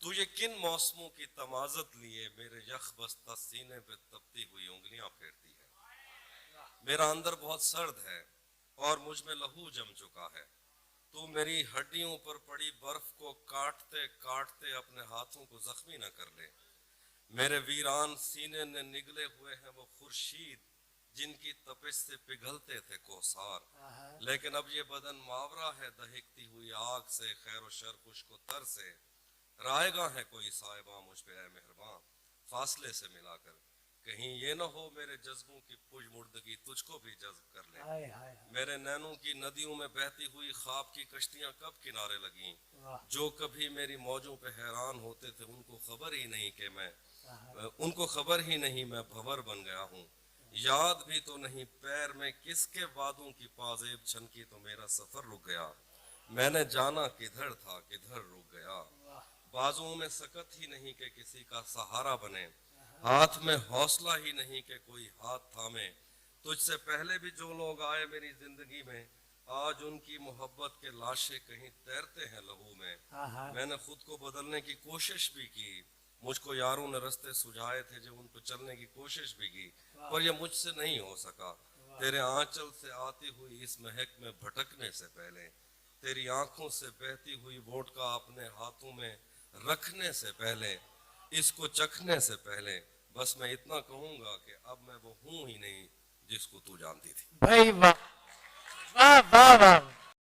تو یہ کن موسموں کی تمازت لیے میرے یخ بستہ سینے پہ تپتی ہوئی انگلیاں پھیرتی ہے. میرا اندر بہت سرد ہے اور مجھ میں لہو جم چکا ہے. تو میری ہڈیوں پر پڑی برف کو کاٹتے کاٹتے اپنے ہاتھوں کو زخمی نہ کر لے. میرے ویران سینے نے نگلے ہوئے ہیں وہ خورشید جن کی تپش سے پگھلتے تھے کوثار. لیکن اب یہ بدن ماورا ہے دہکتی ہوئی آگ سے، خیر و شر خشک و تر سے. رائے گاہ ہے کوئی صاحباں مجھ پہ اے مہرباں، فاصلے سے ملا کر. کہیں یہ نہ ہو میرے جذبوں کی پج مردگی تجھ کو بھی جذب کر لے. میرے نینوں کی ندیوں میں بہتی ہوئی خواب کی کشتیاں کب کنارے لگیں. جو کبھی میری موجوں پہ حیران ہوتے تھے ان کو خبر ہی نہیں میں بھور بن گیا ہوں. یاد بھی تو نہیں پیر میں کس کے وادوں کی پازیب چھنکی تو میرا سفر رک گیا. میں نے جانا کدھر تھا کدھر رک گیا. بازوؤں میں سکت ہی نہیں کہ کسی کا سہارا بنے. ہاتھ میں حوصلہ ہی نہیں کہ کوئی ہاتھ تھامے. تجھ سے پہلے بھی جو لوگ آئے میری زندگی میں آج ان کی محبت کے لاشیں کہیں تیرتے ہیں لہو میں. میں نے خود کو بدلنے کی کوشش بھی کی. مجھ کو یاروں نے رستے سجھائے تھے جب ان پہ چلنے کی کوشش بھی کی پر یہ مجھ سے نہیں ہو سکا. تیرے آنچل سے آتی ہوئی اس مہک میں بھٹکنے سے پہلے، تیری آنکھوں سے بہتی ہوئی ووڈکا اپنے ہاتھوں میں رکھنے سے پہلے، اس کو چکھنے سے پہلے، بس میں اتنا کہوں گا کہ اب میں وہ ہوں ہی نہیں جس کو تو جانتی تھی. بھائی واہ واہ واہ واہ.